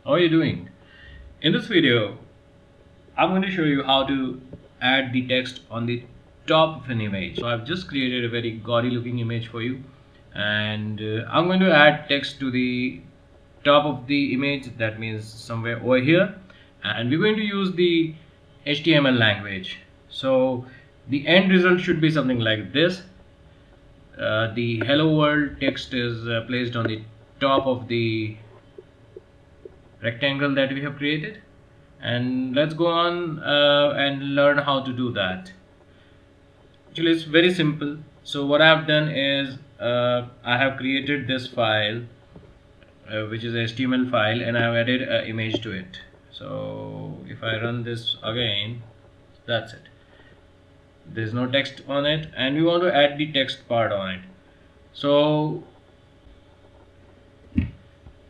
How are you doing? In this video, I'm going to show you how to add the text on the top of an image. So I've just created a very gaudy looking image for you, and I'm going to add text to the top of the image, that means somewhere over here, and we're going to use the HTML language. So the end result should be something like this. The hello world text is placed on the top of the rectangle that we have created, and let's go on and learn how to do that. Actually, it's very simple. So what I've done is I have created this file which is a HTML file, and I've added an image to it. So if I run this again, that's it. There's no text on it, and we want to add the text part on it. So,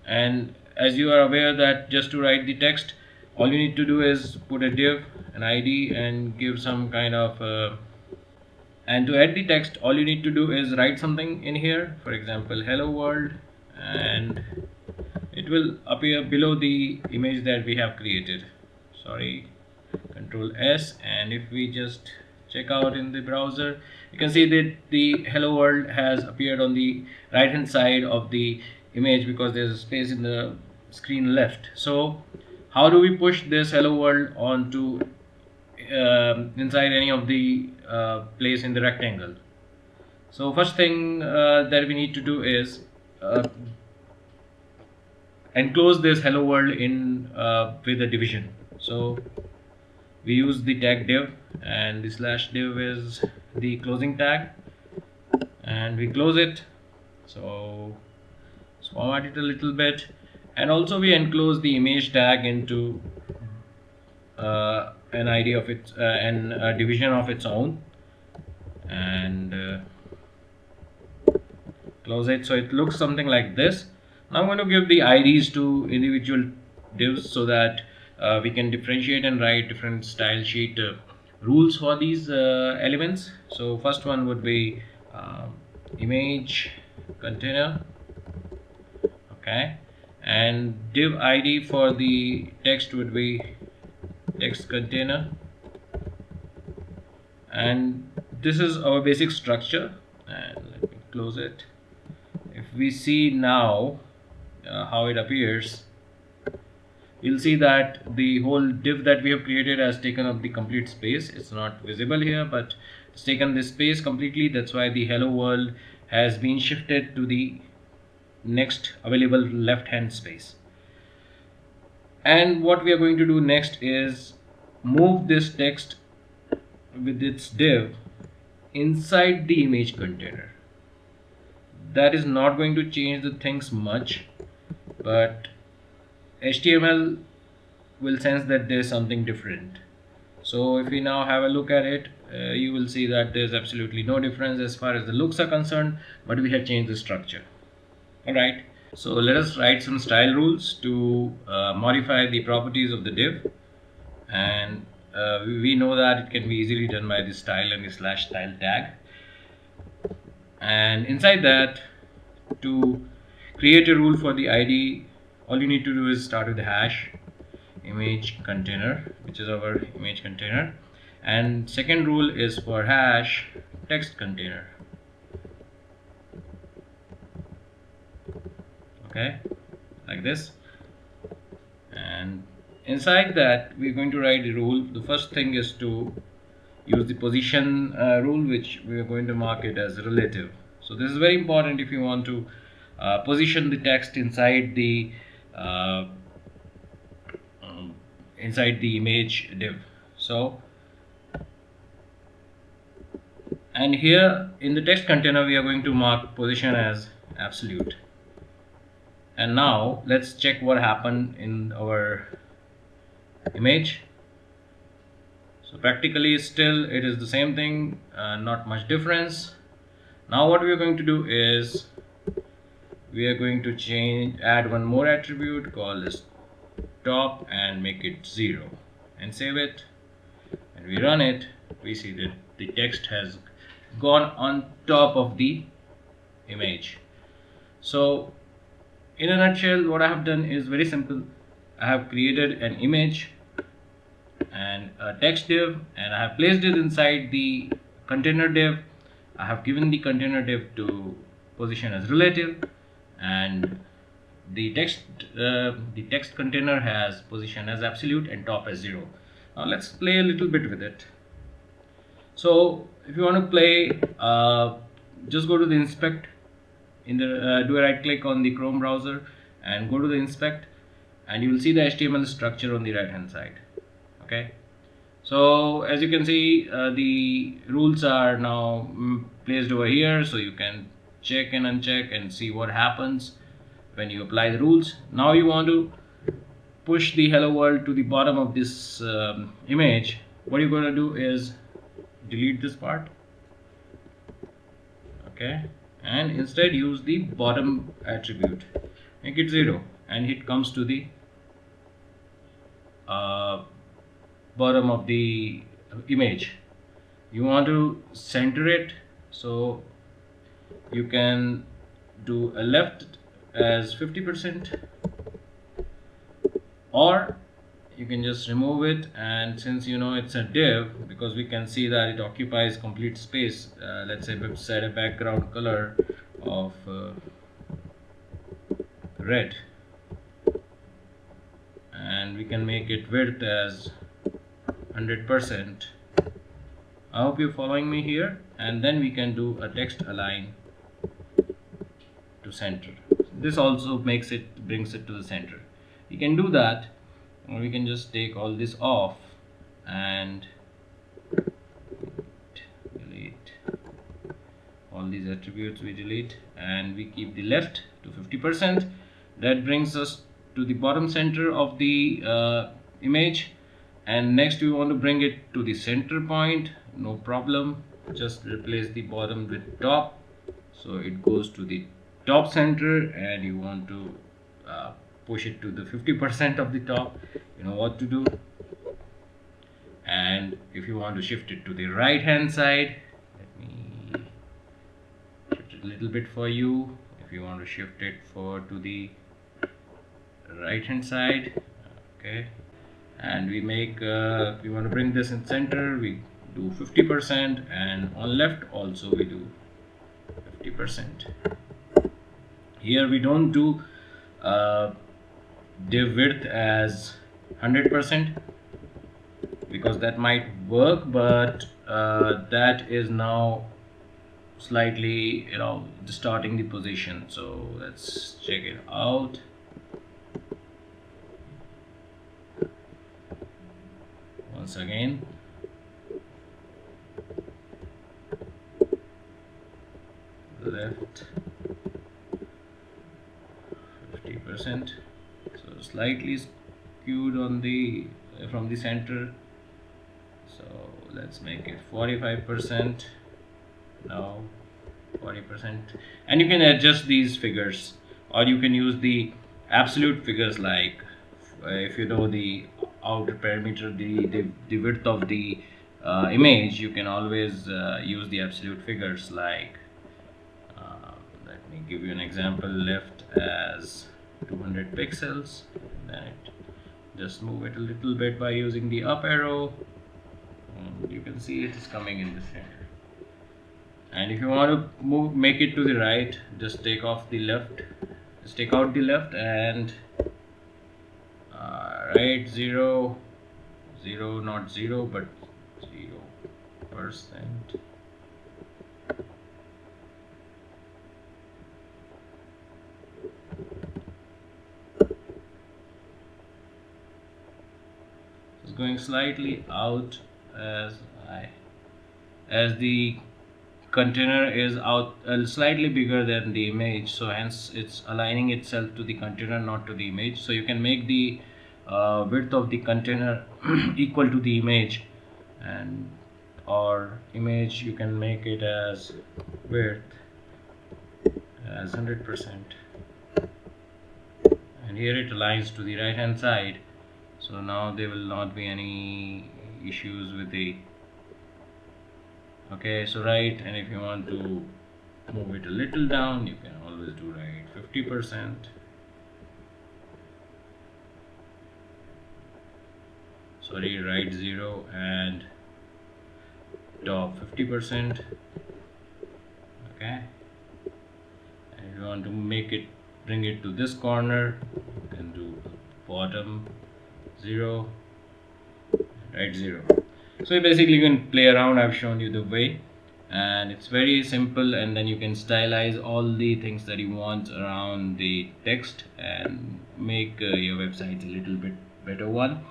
and as you are aware that just to write the text, all you need to do is put a div, an ID, and give some kind of and to add the text, all you need to do is write something in here, for example hello world, and it will appear below the image that we have created. Sorry, Control S, and if we just check out in the browser, you can see that the hello world has appeared on the right hand side of the image because there's a space in the screen left. So how do we push this hello world onto inside any of the place in the rectangle? So first thing that we need to do is enclose this hello world in with a division. So we use the tag div, and the slash div is the closing tag, and we close it. So format it a little bit, and also we enclose the image tag into an ID of its and a division of its own, and close it. So it looks something like this. Now I'm going to give the IDs to individual divs so that we can differentiate and write different style sheet rules for these elements. So first one would be image container, okay, and div ID for the text would be text container, and this is our basic structure. And let me close it. If we see now how it appears, you'll see that the whole div that we have created has taken up the complete space. It's not visible here, but it's taken this space completely. That's why the hello world has been shifted to the next available left hand space. And what we are going to do next is move this text with its div inside the image container. That is not going to change the things much, but HTML will sense that there is something different. So if we now have a look at it, you will see that there is absolutely no difference as far as the looks are concerned, but we have changed the structure. Alright, so let us write some style rules to modify the properties of the div, and we know that it can be easily done by the style and the slash style tag. And inside that, to create a rule for the ID, all you need to do is start with the hash image container, which is our image container, and second rule is for hash text container, okay, like this. And inside that, we're going to write the rule. The first thing is to use the position rule, which we are going to mark it as relative. So this is very important if you want to position the text inside the image div. So, and here in the text container we are going to mark position as absolute. And now let's check what happened in our image. So practically still it is the same thing, not much difference. Now what we are going to do is we are going to add one more attribute called as top and make it 0, and save it, and we run it. We see that the text has gone on top of the image. So in a nutshell, what I have done is very simple. I have created an image and a text div, and I have placed it inside the container div. I have given the container div to position as relative, and the text container has position as absolute and top as 0. Now let's play a little bit with it. So if you want to play, just go to the inspect in the do a right click on the Chrome browser and go to the inspect, and you will see the HTML structure on the right hand side. Okay, so as you can see, the rules are now placed over here, so you can check and uncheck and see what happens when you apply the rules. Now you want to push the hello world to the bottom of this image. What you're going to do is delete this part, okay, and instead use the bottom attribute, make it 0, and it comes to the bottom of the image. You want to center it, so you can do a left as 50%, or you can just remove it, and since you know it's a div, because we can see that it occupies complete space, let's say we've set a background color of red, and we can make it width as 100%. I hope you're following me here, and then we can do a text align to center. This also brings it to the center. You can do that, or we can just take all this off and delete all these attributes. We delete and we keep the left to 50%. That brings us to the bottom center of the image, and next we want to bring it to the center point. No problem, just replace the bottom with top, so it goes to the top center, and you want to push it to the 50% of the top. You know what to do. And if you want to shift it to the right hand side, let me shift it a little bit for you. If you want to shift it to the right hand side, okay, and we make we want to bring this in center, we do 50%, and on left also we do 50%. Here we don't do div width as 100%, because that might work, but that is now slightly, you know, distorting the position. So let's check it out. Once again, left 50%, so slightly skewed on the from the center. So let's make it 45%. Now 40%, and you can adjust these figures, or you can use the absolute figures, like if you know the outer perimeter, the width of the image, you can always use the absolute figures, like let me give you an example. Left as 200 pixels, then just move it a little bit by using the up arrow, and you can see it is coming in the center. And if you want to make it to the right, just take off the left, just take out the left, and right 0, not 0 but 0%. It's going slightly out as the container is out slightly bigger than the image, so hence it's aligning itself to the container, not to the image. So you can make the width of the container equal to the image, and or image you can make it as width as 100%, and here it aligns to the right hand side. So now there will not be any issues with the okay, so right, and if you want to move it a little down, you can always do right 50%. sorry, right 0 and top 50%. Okay, and if you want to make it, bring it to this corner, you can do bottom 0, right 0. So basically you can play around. I've shown you the way, and it's very simple, and then you can stylize all the things that you want around the text and make your website a little bit better one.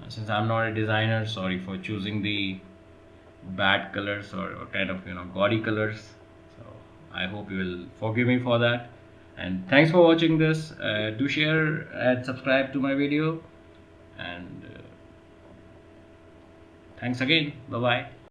Since I'm not a designer, sorry for choosing the bad colors or kind of gaudy colors, so I hope you will forgive me for that. And thanks for watching this. Do share and subscribe to my video, and thanks again. Bye bye.